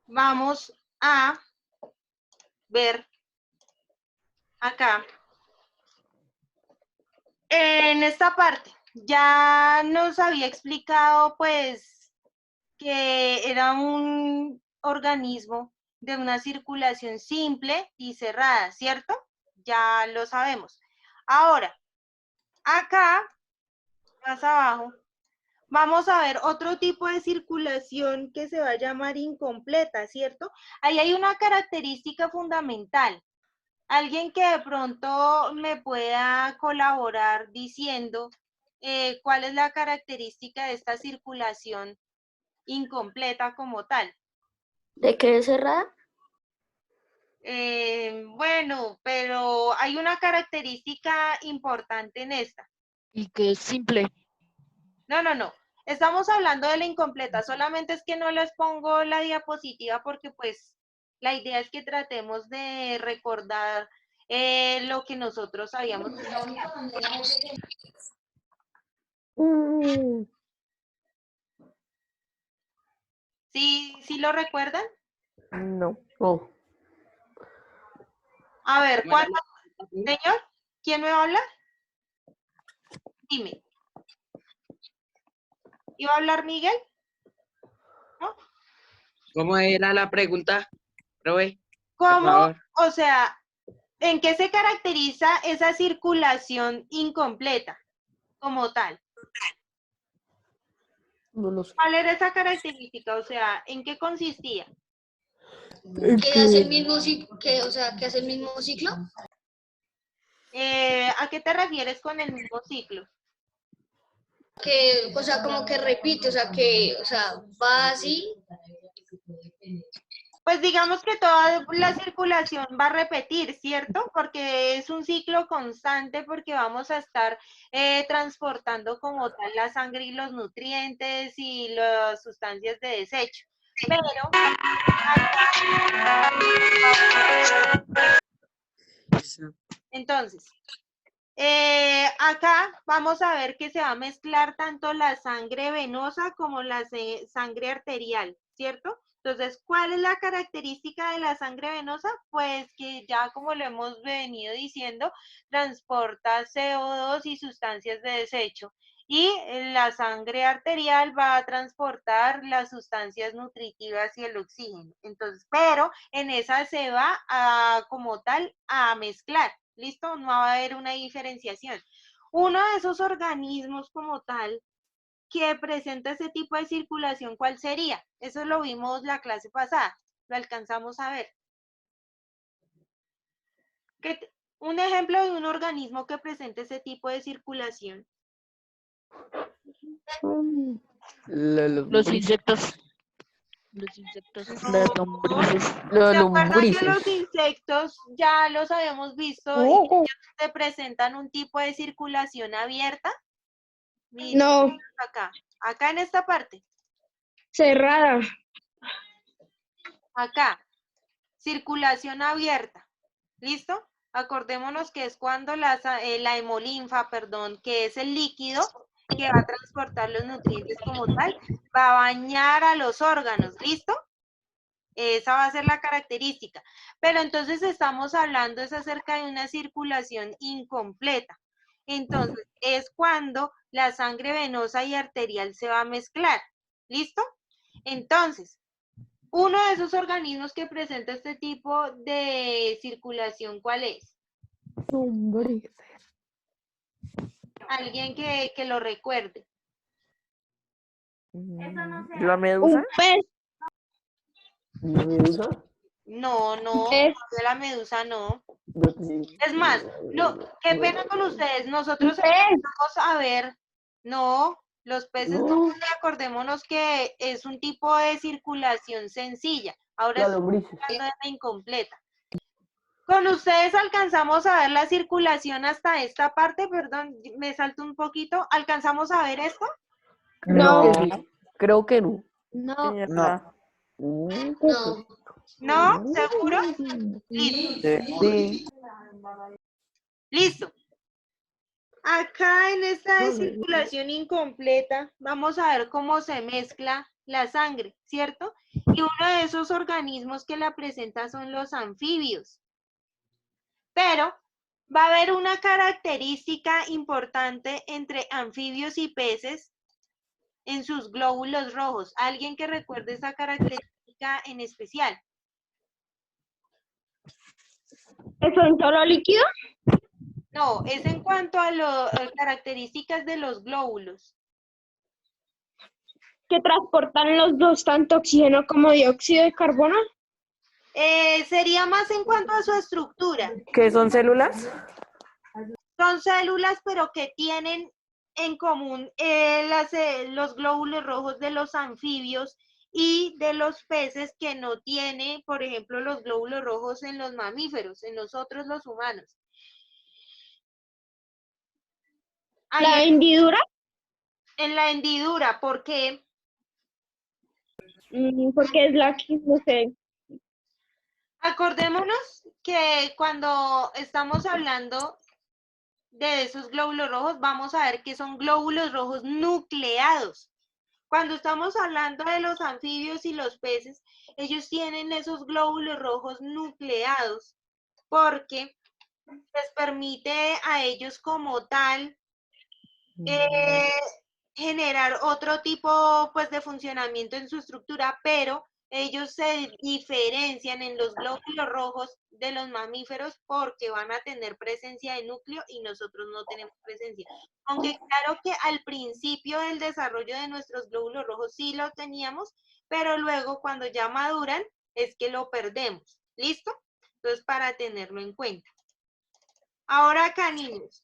vamos a ver acá. En esta parte ya nos había explicado pues que era un organismo de una circulación simple y cerrada, ¿cierto? Ya lo sabemos. Ahora, acá, más abajo, vamos a ver otro tipo de circulación que se va a llamar incompleta, ¿cierto? Ahí hay una característica fundamental. Alguien que de pronto me pueda colaborar diciendo cuál es la característica de esta circulación incompleta como tal. ¿De qué es cerrada? Bueno, pero hay una característica importante en esta. Y que es simple. No. Estamos hablando de la incompleta, solamente es que no les pongo la diapositiva porque pues la idea es que tratemos de recordar lo que nosotros habíamos. ¿Sí lo recuerdan? No. Oh. A ver, ¿cuándo? Señor, ¿quién me va a hablar? Dime. ¿Iba a hablar Miguel? ¿No? ¿Cómo era la pregunta, profe? ¿Cómo? O sea, ¿en qué se caracteriza esa circulación incompleta como tal? No lo sé. ¿Cuál era esa característica? O sea, ¿en qué consistía? ¿Que hace el mismo ciclo? O sea, que hace el mismo ciclo. ¿A qué te refieres con el mismo ciclo? Que, o sea, como que repite, o sea, va así. Pues digamos que toda la circulación va a repetir, ¿cierto? Porque es un ciclo constante porque vamos a estar transportando como tal la sangre y los nutrientes y las sustancias de desecho. Pero entonces, acá vamos a ver que se va a mezclar tanto la sangre venosa como la sangre arterial, ¿cierto? Entonces, ¿cuál es la característica de la sangre venosa? Pues que ya como lo hemos venido diciendo, transporta CO2 y sustancias de desecho. Y la sangre arterial va a transportar las sustancias nutritivas y el oxígeno. Entonces, pero en esa se va a, como tal, a mezclar. ¿Listo? No va a haber una diferenciación. Uno de esos organismos como tal que presenta ese tipo de circulación, ¿cuál sería? Eso lo vimos la clase pasada, lo alcanzamos a ver. Un ejemplo de un organismo que presente ese tipo de circulación. Los insectos. Los insectos, las lombrices. ¿Se acuerdan que los insectos ya los habíamos visto y ellos se presentan un tipo de circulación abierta? Miren, No. Acá en esta parte. Cerrada. Acá, circulación abierta. ¿Listo? Acordémonos que es cuando la hemolinfa, perdón, que es el líquido que va a transportar los nutrientes como tal, va a bañar a los órganos. ¿Listo? Esa va a ser la característica. Pero entonces estamos hablando es acerca de una circulación incompleta. Entonces, es cuando la sangre venosa y arterial se va a mezclar. ¿Listo? Entonces, uno de esos organismos que presenta este tipo de circulación, ¿cuál es? Alguien que lo recuerde. ¿La medusa? Un pez. ¿La medusa? No, ¿Pez? de la medusa no. Es más, qué pena con ustedes, nosotros ¿Pez? empezamos a ver, no, los peces no, acordémonos que es un tipo de circulación sencilla. Ahora La estamos lombrices. hablando de la incompleta. Con ustedes alcanzamos a ver la circulación hasta esta parte, perdón, me salto un poquito. ¿Alcanzamos a ver esto? No. Creo que no. No. No. No. ¿No? ¿Seguro? Listo. Sí. Listo. Acá en esta de No, no, no. circulación incompleta, vamos a ver cómo se mezcla la sangre, ¿cierto? Y uno de esos organismos que la presenta son los anfibios. Pero va a haber una característica importante entre anfibios y peces en sus glóbulos rojos. ¿Alguien que recuerde esa característica en especial? ¿Eso en solo líquido? No, es en cuanto a las características de los glóbulos. ¿Que transportan los dos, tanto oxígeno como dióxido de carbono? Sería más en cuanto a su estructura. ¿Qué son células? Son células, pero que tienen en común los glóbulos rojos de los anfibios y de los peces, que no tiene, por ejemplo, los glóbulos rojos en los mamíferos, en nosotros los humanos. ¿La hendidura? En la hendidura, ¿por qué? Porque es la que, no sé. Acordémonos que cuando estamos hablando de esos glóbulos rojos, vamos a ver que son glóbulos rojos nucleados. Cuando estamos hablando de los anfibios y los peces, ellos tienen esos glóbulos rojos nucleados porque les permite a ellos como tal generar otro tipo pues de funcionamiento en su estructura, pero ellos se diferencian en los glóbulos rojos de los mamíferos porque van a tener presencia de núcleo y nosotros no tenemos presencia. Aunque claro que al principio del desarrollo de nuestros glóbulos rojos sí lo teníamos, pero luego cuando ya maduran es que lo perdemos. ¿Listo? Entonces, para tenerlo en cuenta. Ahora acá, niños.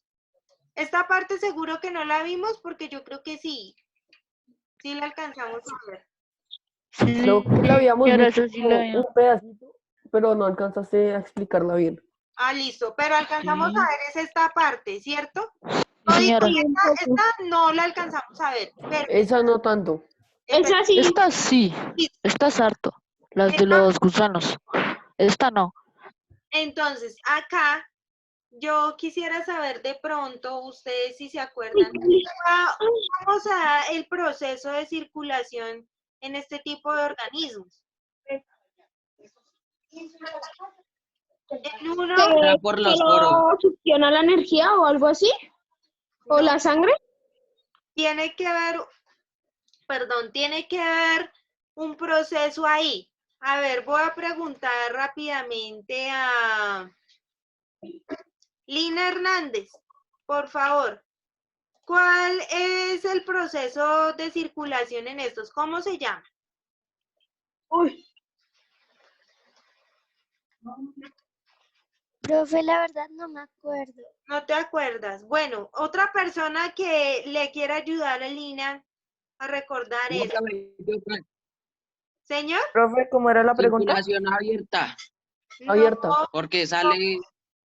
Esta parte seguro que no la vimos porque yo creo que sí. Sí la alcanzamos a ver. Creo que la habíamos Señora, visto eso sí la como un pedacito, pero no alcanzaste a explicarla bien. Ah, listo. Pero alcanzamos Sí. a ver es esta parte, ¿cierto? Sí, señora. Esta no la alcanzamos a ver. Pero, Esa no tanto. Esa sí. Esta sí, esta es harto. Las de los gusanos. Esta no. Entonces, acá yo quisiera saber de pronto, ustedes si se acuerdan, cómo se da el proceso de circulación en este tipo de organismos. En uno Era por ¿Que los lo poros. succiona la energía o algo así? ¿O no, la sangre? tiene que ver, perdón, tiene que haber un proceso ahí. A ver, voy a preguntar rápidamente a Lina Hernández, por favor. ¿Cuál es el proceso de circulación en estos? ¿Cómo se llama? Uy, Profe, la verdad no me acuerdo. No te acuerdas. Bueno, otra persona que le quiera ayudar a Lina a recordar eso. Señor, Profe, ¿cómo era la pregunta? Circulación abierta, Abierta. porque sale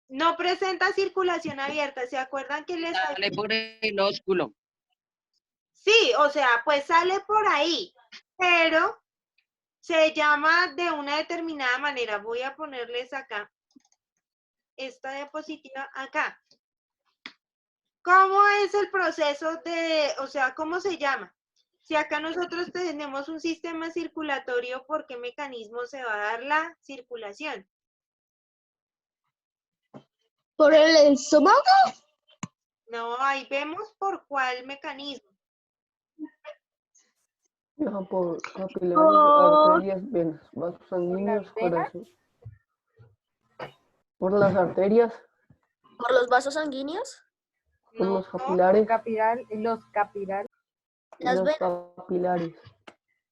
no presenta circulación abierta. ¿Se acuerdan que les por el ósculo. Sí, o sea, pues sale por ahí, pero se llama de una determinada manera. Voy a ponerles acá esta diapositiva acá. ¿Cómo es el proceso o sea, cómo se llama? Si acá nosotros tenemos un sistema circulatorio, ¿por qué mecanismo se va a dar la circulación? ¿por el estómago? No, ahí vemos por cuál mecanismo. No, por capilares, Por- arterias, venas, vasos sanguíneos, corazón. Por las arterias, ¿Por los vasos sanguíneos? por No, los capilares, Los capilares. Las los venas. capilares.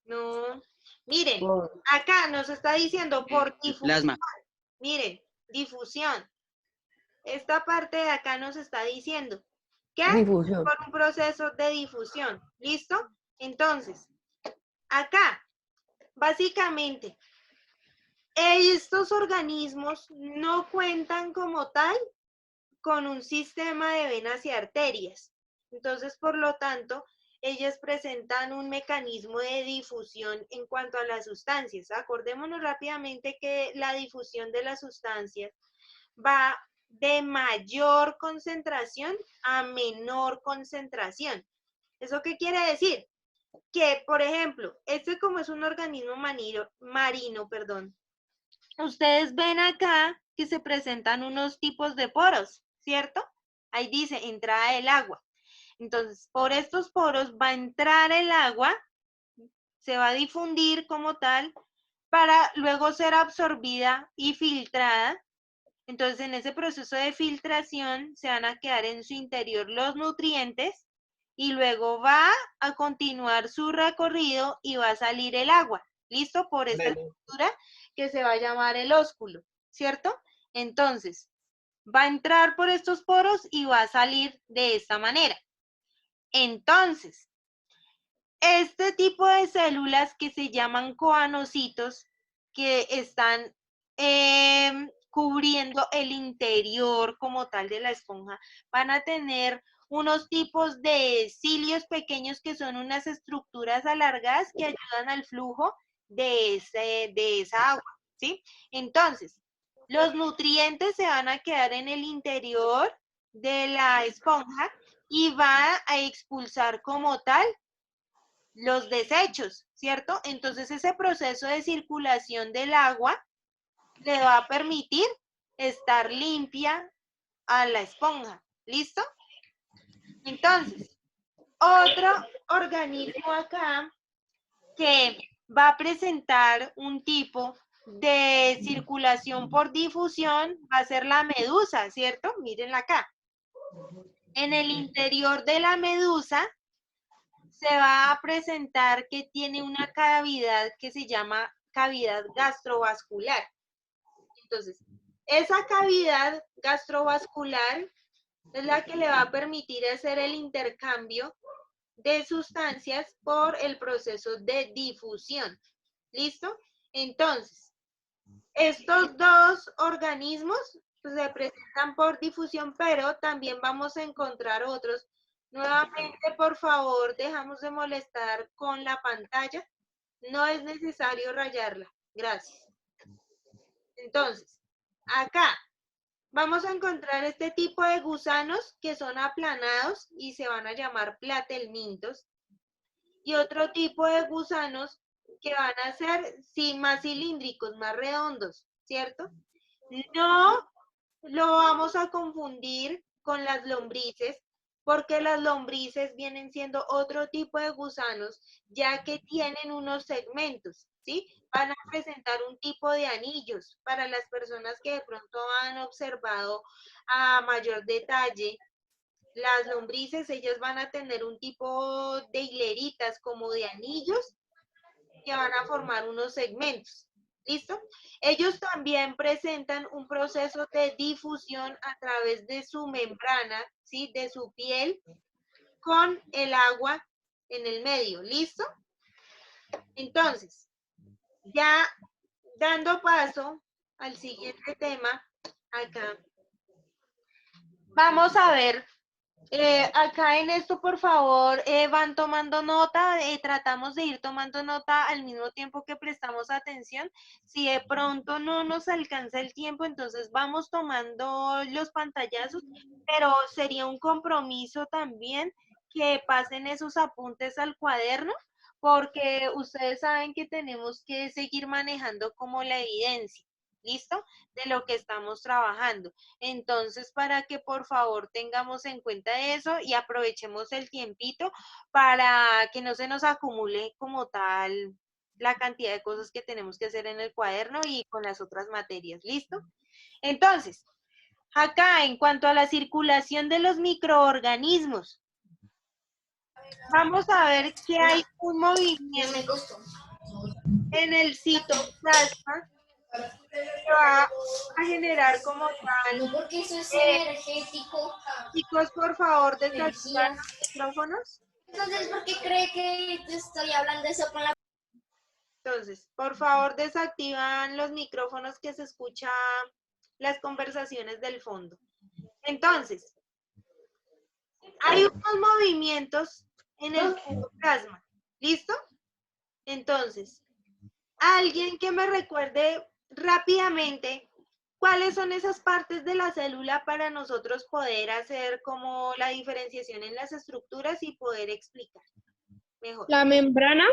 no. Miren, por- acá nos está diciendo por difusión. Plasma. Miren, difusión. Esta parte de acá nos está diciendo que Difusión. por un proceso de difusión. ¿Listo? Entonces, acá, básicamente, estos organismos no cuentan como tal con un sistema de venas y arterias. Entonces, por lo tanto, ellas presentan un mecanismo de difusión en cuanto a las sustancias. Acordémonos rápidamente que la difusión de las sustancias va de mayor concentración a menor concentración. ¿Eso qué quiere decir? Que, por ejemplo, este como es un organismo marino, ustedes ven acá que se presentan unos tipos de poros, ¿cierto? Ahí dice entrada del agua. Entonces, por estos poros va a entrar el agua, se va a difundir como tal, para luego ser absorbida y filtrada. Entonces, en ese proceso de filtración se van a quedar en su interior los nutrientes y luego va a continuar su recorrido y va a salir el agua. ¿Listo? Por esta estructura que se va a llamar el ósculo, ¿cierto? Entonces, va a entrar por estos poros y va a salir de esta manera. Entonces, este tipo de células que se llaman coanocitos, que están cubriendo el interior como tal de la esponja, van a tener unos tipos de cilios pequeños que son unas estructuras alargadas que ayudan al flujo de esa agua, ¿sí? Entonces, los nutrientes se van a quedar en el interior de la esponja y va a expulsar como tal los desechos, ¿cierto? Entonces ese proceso de circulación del agua le va a permitir estar limpia a la esponja, ¿listo? Entonces, otro organismo acá que va a presentar un tipo de circulación por difusión va a ser la medusa, ¿cierto? Mírenla acá. En el interior de la medusa se va a presentar que tiene una cavidad que se llama cavidad gastrovascular. Entonces, esa cavidad gastrovascular es la que le va a permitir hacer el intercambio de sustancias por el proceso de difusión. ¿Listo? Entonces, estos dos organismos se presentan por difusión, pero también vamos a encontrar otros. Nuevamente, por favor, dejamos de molestar con la pantalla. No es necesario rayarla. Gracias. Entonces, acá vamos a encontrar este tipo de gusanos que son aplanados y se van a llamar platelmintos. Y otro tipo de gusanos que van a ser más cilíndricos, más redondos, ¿cierto? No lo vamos a confundir con las lombrices, porque las lombrices vienen siendo otro tipo de gusanos, ya que tienen unos segmentos, ¿sí? Van a presentar un tipo de anillos. Para las personas que de pronto han observado a mayor detalle, las lombrices, ellas van a tener un tipo de hileritas como de anillos que van a formar unos segmentos. ¿Listo? Ellos también presentan un proceso de difusión a través de su membrana, ¿sí? De su piel con el agua en el medio. ¿Listo? Entonces, ya dando paso al siguiente tema, acá, vamos a ver. Acá en esto, por favor, van tomando nota, tratamos de ir tomando nota al mismo tiempo que prestamos atención. Si de pronto no nos alcanza el tiempo, entonces vamos tomando los pantallazos, pero sería un compromiso también que pasen esos apuntes al cuaderno, porque ustedes saben que tenemos que seguir manejando como la evidencia. ¿Listo? De lo que estamos trabajando. Entonces, para que por favor tengamos en cuenta eso y aprovechemos el tiempito para que no se nos acumule como tal la cantidad de cosas que tenemos que hacer en el cuaderno y con las otras materias. ¿Listo? Entonces, acá en cuanto a la circulación de los microorganismos, vamos a ver que hay un movimiento en el citoplasma que va a generar como tal. No, porque eso es energético. Chicos, por favor, desactivar Energía. los micrófonos. Entonces, ¿por qué cree que te estoy hablando eso con la... Entonces, por favor, desactivan los micrófonos que se escuchan las conversaciones del fondo. Entonces, hay unos movimientos en el citoplasma. ¿Listo? Entonces, alguien que me recuerde rápidamente ¿Cuáles son esas partes de la célula para nosotros poder hacer como la diferenciación en las estructuras y poder explicar mejor? La membrana,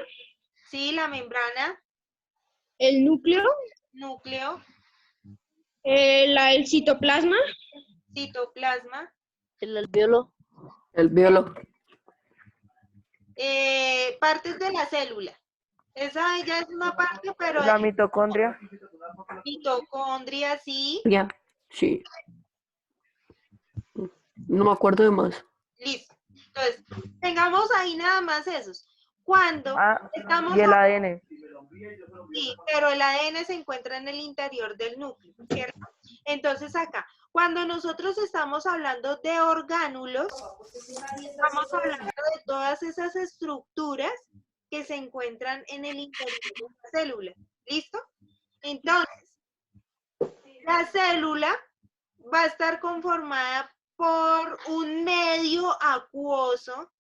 Sí, la membrana, el núcleo, núcleo, el citoplasma, citoplasma, El alveolo. El biólogo. partes de la célula. Esa ya es una parte, pero La mitocondria. mitocondria, sí. Ya, sí. No me acuerdo de más. Listo. Entonces, tengamos ahí nada más esos. Cuando Ah, estamos y el ADN. sí, pero el ADN se encuentra en el interior del núcleo, ¿cierto? Entonces acá, cuando nosotros estamos hablando de orgánulos, estamos hablando de todas esas estructuras que se encuentran en el interior de la célula. ¿Listo? Entonces, la célula va a estar conformada por un medio acuoso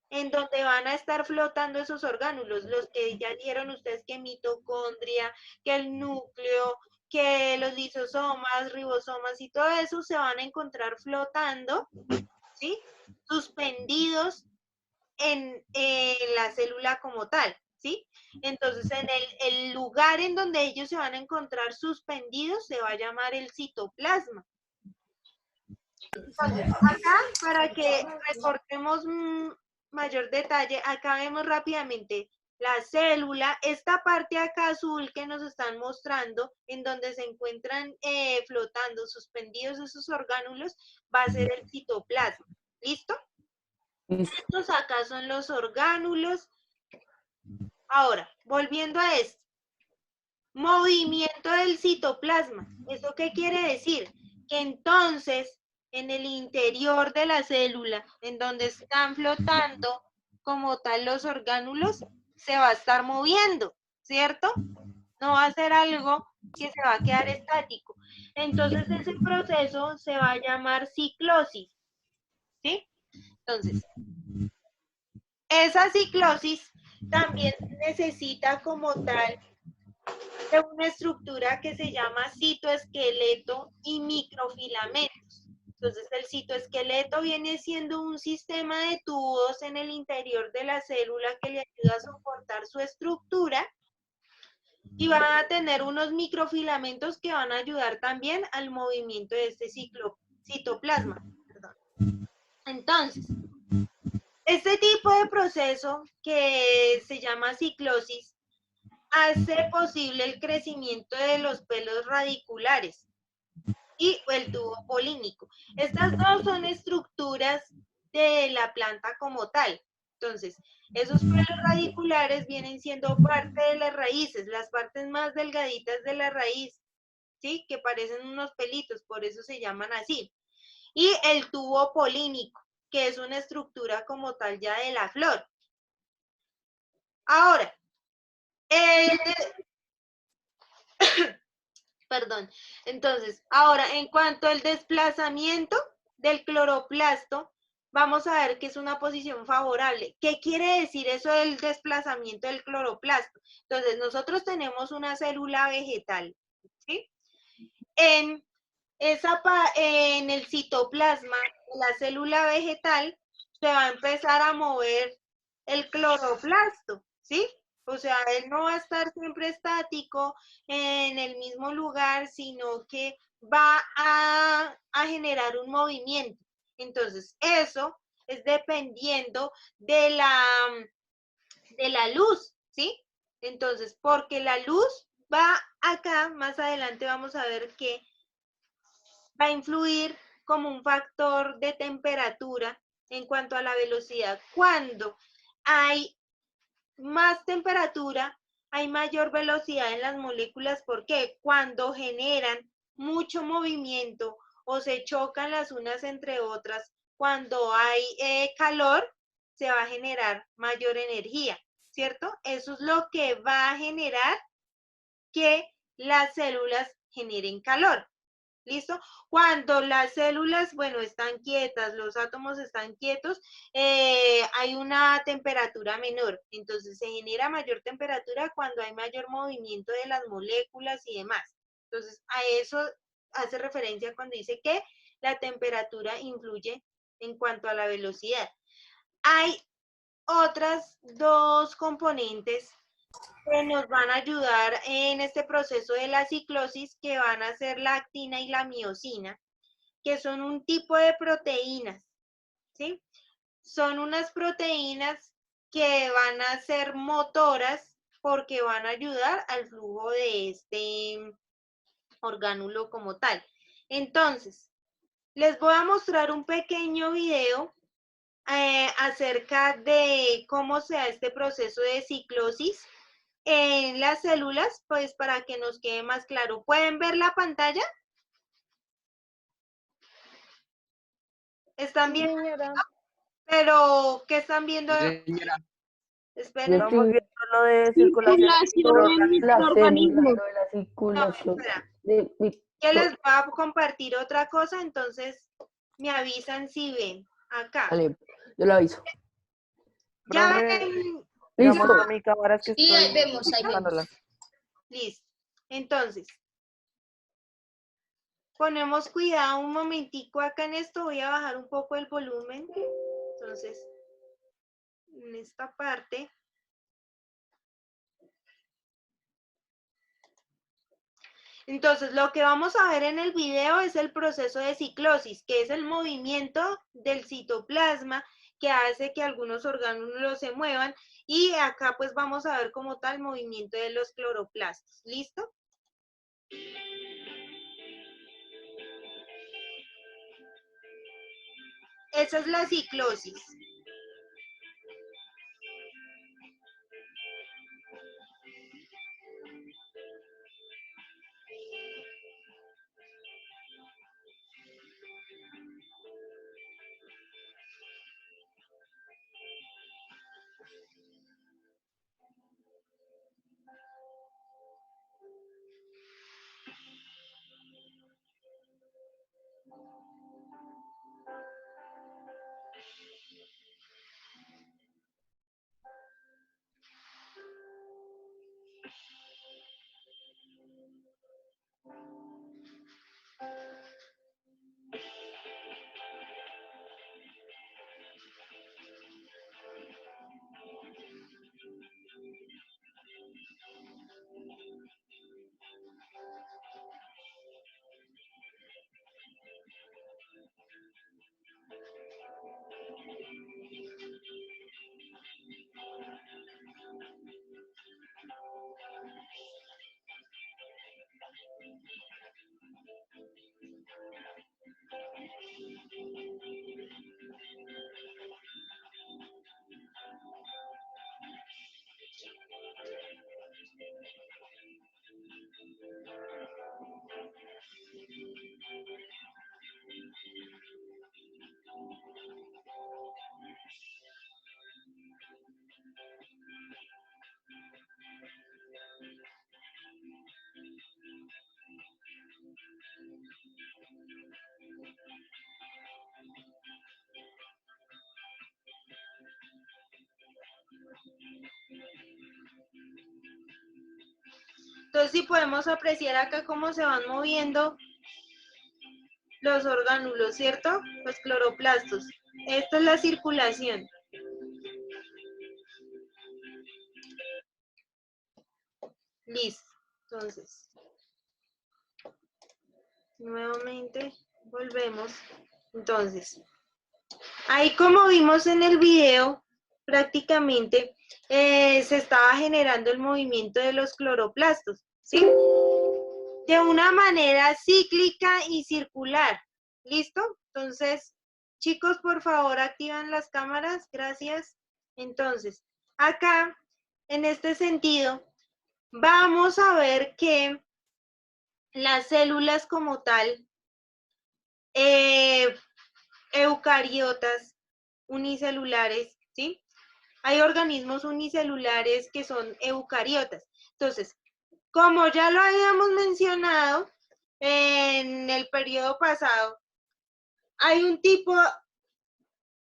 en donde van a estar flotando esos orgánulos, los que ya dieron ustedes que mitocondria, que el núcleo, que los lisosomas, ribosomas y todo eso se van a encontrar flotando, ¿sí? Suspendidos en la célula como tal, ¿sí? Entonces, en el lugar en donde ellos se van a encontrar suspendidos se va a llamar el citoplasma. Entonces, acá, para que recordemos mayor detalle, acá vemos rápidamente la célula, esta parte acá azul que nos están mostrando, en donde se encuentran flotando, suspendidos esos orgánulos, va a ser el citoplasma. ¿Listo? Listo. Estos acá son los orgánulos. Ahora, volviendo a esto. Movimiento del citoplasma. ¿Eso qué quiere decir? Que entonces, en el interior de la célula, en donde están flotando como tal los orgánulos, se va a estar moviendo, ¿cierto? No va a ser algo que se va a quedar estático. Entonces, ese proceso se va a llamar ciclosis, ¿sí? Entonces, esa ciclosis también necesita como tal de una estructura que se llama citoesqueleto y microfilamentos. Entonces, el citoesqueleto viene siendo un sistema de tubos en el interior de la célula que le ayuda a soportar su estructura y van a tener unos microfilamentos que van a ayudar también al movimiento de este citoplasma. Perdón. Entonces, este tipo de proceso que se llama ciclosis hace posible el crecimiento de los pelos radiculares y el tubo polínico. Estas dos son estructuras de la planta como tal. Entonces, esos pelos radiculares vienen siendo parte de las raíces, las partes más delgaditas de la raíz, ¿sí? Que parecen unos pelitos, por eso se llaman así. Y el tubo polínico, que es una estructura como tal ya de la flor. Ahora, perdón. Entonces, ahora, en cuanto al desplazamiento del cloroplasto, vamos a ver que es una posición favorable. ¿Qué quiere decir eso del desplazamiento del cloroplasto? Entonces, nosotros tenemos una célula vegetal, ¿sí? En el citoplasma de la célula vegetal se va a empezar a mover el cloroplasto, ¿sí? O sea, él no va a estar siempre estático en el mismo lugar, sino que va a generar un movimiento. Entonces, eso es dependiendo de la luz, ¿sí? Entonces, porque la luz va acá, más adelante vamos a ver que va a influir como un factor de temperatura en cuanto a la velocidad. Cuando hay más temperatura, hay mayor velocidad en las moléculas. ¿Por qué? Cuando generan mucho movimiento o se chocan las unas entre otras, cuando hay calor, se va a generar mayor energía, ¿cierto? Eso es lo que va a generar que las células generen calor. ¿Listo? Cuando las células, bueno, están quietas, los átomos están quietos, hay una temperatura menor. Entonces se genera mayor temperatura cuando hay mayor movimiento de las moléculas y demás. Entonces hace referencia cuando dice que la temperatura influye en cuanto a la velocidad. Hay otras dos componentes que nos van a ayudar en este proceso de la ciclosis, que van a ser la actina y la miosina, que son un tipo de proteínas, ¿sí? Son unas proteínas que van a ser motoras porque van a ayudar al flujo de este orgánulo como tal. Entonces, les voy a mostrar un pequeño video acerca de cómo se da este proceso de ciclosis en las células, pues para que nos quede más claro. ¿Pueden ver la pantalla? ¿Están Sí, viendo? señora. Pero, ¿qué están viendo? Sí, señora. Esperen. Yo Estamos estoy viendo lo de circulación Circulación en la microorganismos. célula, lo de la No, circulación espera. de Que les voy a compartir otra cosa, entonces me avisan si ven. Acá. Vale, yo lo aviso. Ya Profe, ven. ya Listo. muestro mi cámara, es que Sí, ahí estoy vemos, ahí buscándola. vemos. Listo. Entonces, ponemos cuidado un momentico acá en esto. Voy a bajar un poco el volumen. Entonces, en esta parte. Entonces, lo que vamos a ver en el video es el proceso de ciclosis, que es el movimiento del citoplasma que hace que algunos orgánulos se muevan, y acá pues vamos a ver como tal movimiento de los cloroplastos. ¿Listo? Esa es la ciclosis. Entonces, sí podemos apreciar acá cómo se van moviendo los orgánulos, ¿cierto? Los cloroplastos. Esta es la circulación. Listo. Entonces, nuevamente volvemos. Entonces, ahí como vimos en el video, prácticamente se estaba generando el movimiento de los cloroplastos, ¿sí? De una manera cíclica y circular. ¿Listo? Entonces, chicos, por favor, activan las cámaras. Gracias. Entonces, acá, en este sentido, vamos a ver que las células como tal, eucariotas, unicelulares, ¿sí? Hay organismos unicelulares que son eucariotas. Entonces, como ya lo habíamos mencionado en el periodo pasado, hay un tipo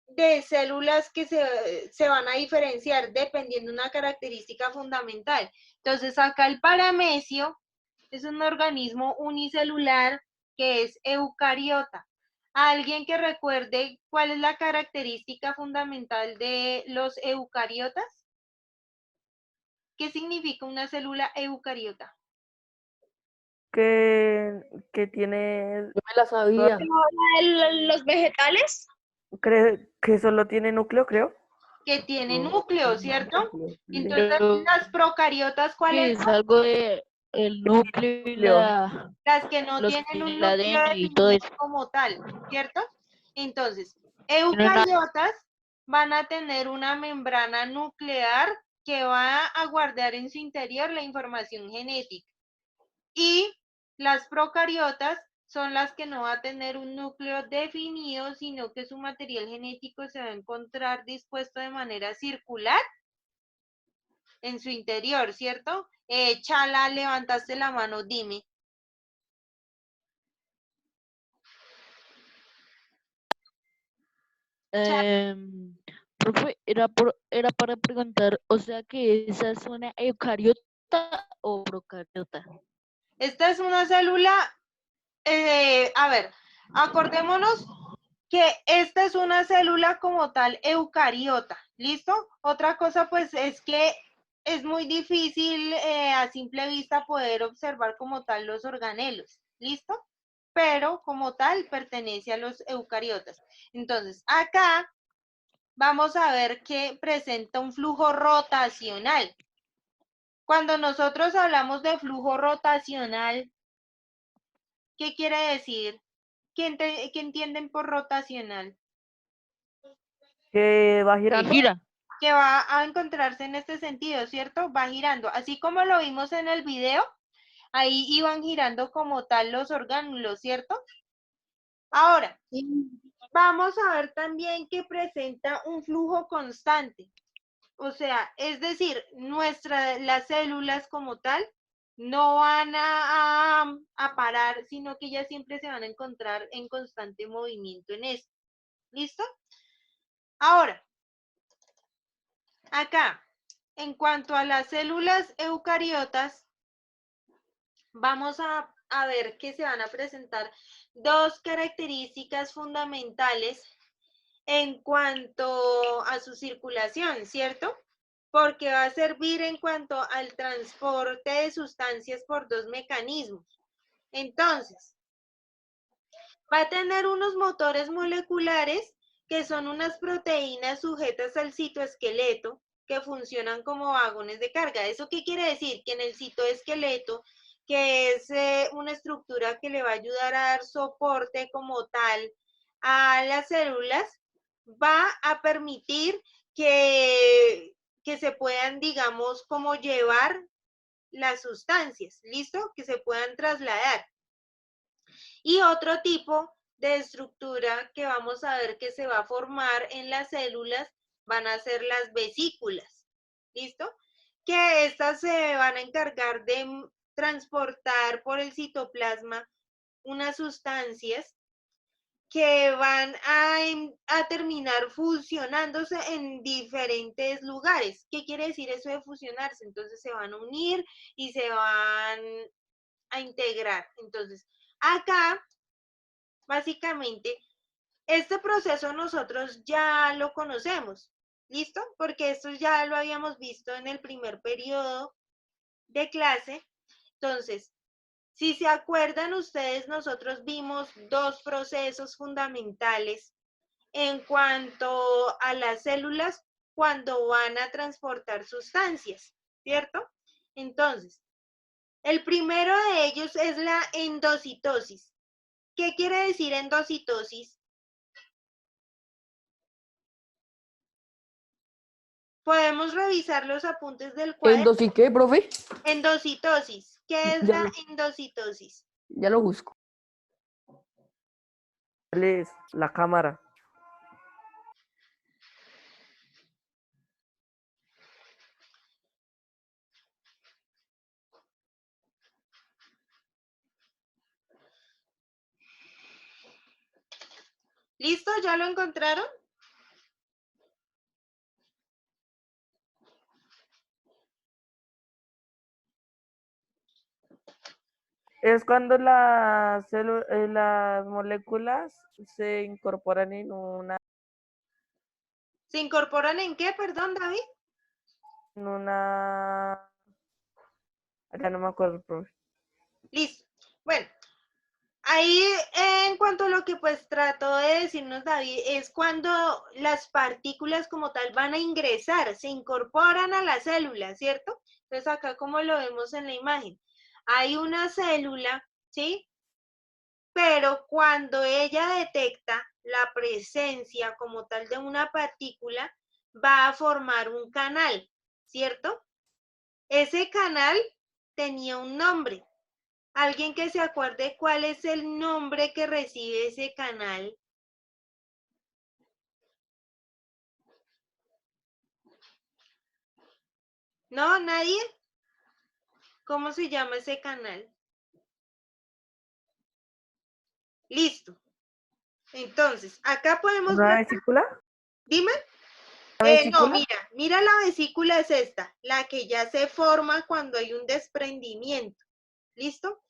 de células que se van a diferenciar dependiendo de una característica fundamental. Entonces, acá el paramecio es un organismo unicelular que es eucariota. ¿Alguien que recuerde cuál es la característica fundamental de los eucariotas? ¿Qué significa una célula eucariota? Que tiene, Yo me la sabía. Los vegetales. que solo tiene núcleo, creo. Que tiene núcleo, ¿cierto? Entonces, Pero las procariotas, que ¿cuáles es son? algo de el núcleo y Núcleo. Las que no los que tienen tienen un el núcleo ADN y todo definido eso. como tal, ¿cierto? Entonces, Tienen una- eucariotas van a tener una membrana nuclear que va a guardar en su interior la información genética. Y las procariotas son las que no va a tener un núcleo definido, sino que su material genético se va a encontrar dispuesto de manera circular en su interior, ¿cierto? Chala, levantaste la mano, dime. Profe, era para preguntar, o sea que esa es una eucariota o procariota. Esta es una célula, a ver, acordémonos que esta es una célula como tal eucariota, ¿listo? Otra cosa pues es que es muy difícil a simple vista poder observar como tal los organelos, ¿listo? Pero como tal pertenece a los eucariotas. Entonces, acá vamos a ver que presenta un flujo rotacional. Cuando nosotros hablamos de flujo rotacional, ¿qué quiere decir? ¿Qué entienden por rotacional? Que va Que girando. gira. Que va a encontrarse en este sentido, ¿cierto? Va girando. Así como lo vimos en el video, ahí iban girando como tal los orgánulos, ¿cierto? Ahora, vamos a ver también que presenta un flujo constante. O sea, es decir, las células como tal no van a parar, sino que ellas siempre se van a encontrar en constante movimiento en esto. ¿Listo? Ahora, acá, en cuanto a las células eucariotas, vamos a ver que se van a presentar dos características fundamentales en cuanto a su circulación, ¿cierto? Porque va a servir en cuanto al transporte de sustancias por dos mecanismos. Entonces, va a tener unos motores moleculares que son unas proteínas sujetas al citoesqueleto que funcionan como vagones de carga. ¿Eso qué quiere decir? Que en el citoesqueleto, que es una estructura que le va a ayudar a dar soporte como tal a las células, va a permitir que se puedan, digamos, como llevar las sustancias, ¿listo? Que se puedan trasladar. Y otro tipo de estructura que vamos a ver que se va a formar en las células van a ser las vesículas, ¿listo? Que estas se van a encargar de transportar por el citoplasma unas sustancias que van a terminar fusionándose en diferentes lugares. ¿Qué quiere decir eso de fusionarse? Entonces se van a unir y se van a integrar. Entonces, acá, básicamente, este proceso nosotros ya lo conocemos, ¿listo? Porque esto ya lo habíamos visto en el primer periodo de clase. Entonces, si se acuerdan ustedes, nosotros vimos dos procesos fundamentales en cuanto a las células cuando van a transportar sustancias, ¿cierto? Entonces, el primero de ellos es la endocitosis. ¿Qué quiere decir endocitosis? Podemos revisar los apuntes del cuaderno. ¿Endosi qué, profe? Endocitosis. ¿Qué es Ya la lo, endocitosis? ya lo busco. ¿Cuál es la cámara? ¿Listo? ¿Ya lo encontraron? Es cuando las moléculas se incorporan en una, ¿Se incorporan en qué, perdón, David? en una, ya no me acuerdo, profe. Listo. Bueno, ahí en cuanto a lo que pues trató de decirnos David, es cuando las partículas como tal van a ingresar, se incorporan a la célula, ¿cierto? Entonces acá como lo vemos en la imagen, hay una célula, ¿sí? Pero cuando ella detecta la presencia como tal de una partícula, va a formar un canal, ¿cierto? Ese canal tenía un nombre. ¿Alguien que se acuerde cuál es el nombre que recibe ese canal? ¿No? ¿Nadie? ¿Cómo se llama ese canal? Listo. Entonces, acá podemos ¿Una ver, vesícula? dime. ¿Una No, vesícula? mira la vesícula es esta, la que ya se forma cuando hay un desprendimiento. ¿Listo?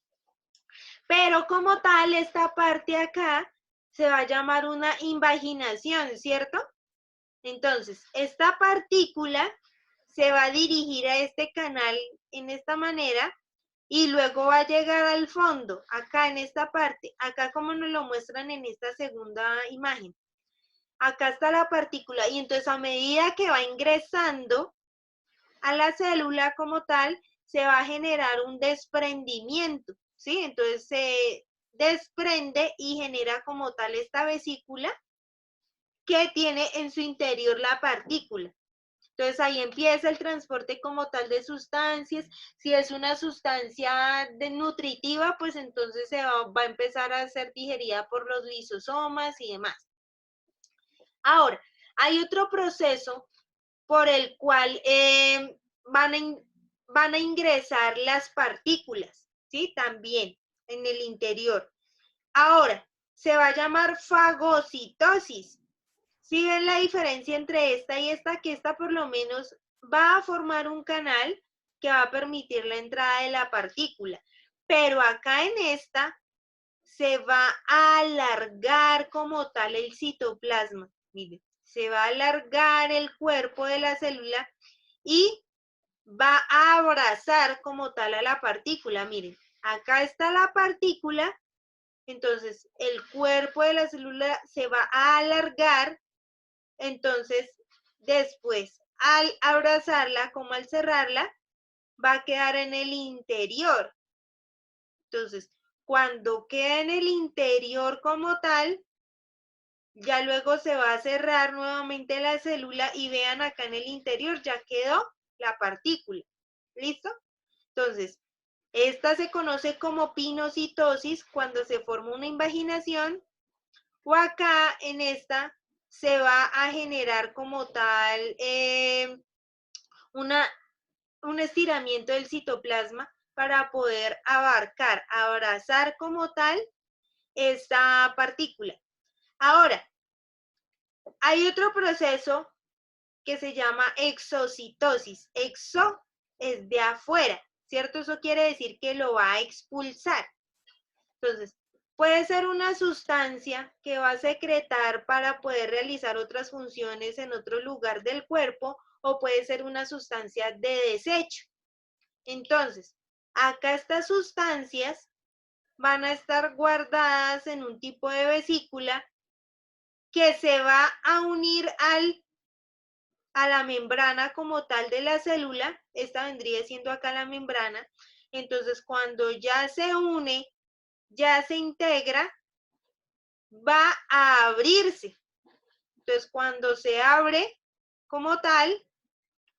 Pero como tal, esta parte acá se va a llamar una invaginación, ¿cierto? Entonces, esta partícula se va a dirigir a este canal en esta manera y luego va a llegar al fondo, acá en esta parte, acá como nos lo muestran en esta segunda imagen. Acá está la partícula y entonces a medida que va ingresando a la célula como tal, se va a generar un desprendimiento, ¿sí? Entonces se desprende y genera como tal esta vesícula que tiene en su interior la partícula. Entonces ahí empieza el transporte como tal de sustancias. Si es una sustancia nutritiva, pues entonces va a empezar a ser digerida por los lisosomas y demás. Ahora, hay otro proceso por el cual van a ingresar las partículas, ¿sí? También en el interior. Ahora, se va a llamar fagocitosis. ¿Sí ven la diferencia entre esta y esta? Que esta por lo menos va a formar un canal que va a permitir la entrada de la partícula. Pero acá en esta se va a alargar como tal el citoplasma. Miren, se va a alargar el cuerpo de la célula y va a abrazar como tal a la partícula. Miren, acá está la partícula, entonces el cuerpo de la célula se va a alargar. Entonces, después, al abrazarla, como al cerrarla, va a quedar en el interior. Entonces, cuando queda en el interior como tal, ya luego se va a cerrar nuevamente la célula y vean acá en el interior ya quedó la partícula. ¿Listo? Entonces, esta se conoce como pinocitosis cuando se forma una invaginación, o acá en esta se va a generar como tal un estiramiento del citoplasma para poder abarcar, abrazar como tal esta partícula. Ahora, hay otro proceso que se llama exocitosis. Exo es de afuera, ¿cierto? Eso quiere decir que lo va a expulsar. Entonces, puede ser una sustancia que va a secretar para poder realizar otras funciones en otro lugar del cuerpo, o puede ser una sustancia de desecho. Entonces, acá estas sustancias van a estar guardadas en un tipo de vesícula que se va a unir a la membrana como tal de la célula. Esta vendría siendo acá la membrana. Entonces, cuando ya se une, ya se integra, va a abrirse. Entonces, cuando se abre como tal,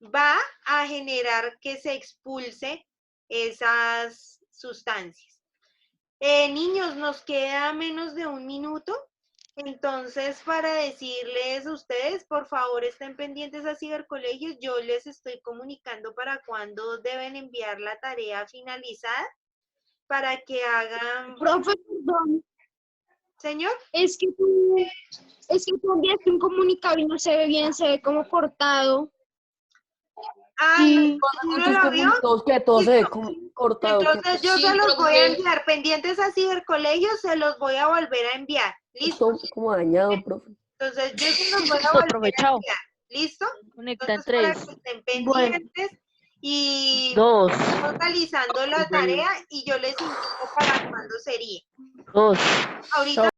va a generar que se expulse esas sustancias. Niños, nos queda menos de un minuto. Entonces, para decirles a ustedes, por favor, estén pendientes a Cibercolegios. Yo les estoy comunicando para cuándo deben enviar la tarea finalizada para que hagan... Profe, perdón, Señor. es que tú enviaste un comunicado y no se ve bien, se ve como cortado. Ay, ¿sí Con tus no lo vio? comunicados que todo se ve Listo. como cortado. Entonces yo Sí, se los voy a profe. enviar, pendientes así del colegio, se los voy a volver a enviar. ¿Listo? Todo como dañado, profe. Entonces yo se los voy a Listo, volver a aprovechado. enviar. ¿Listo? Conecta en Entonces para 3, que estén pendientes y 2, vamos realizando la tarea y yo les indico para cuándo sería. 2. Ahorita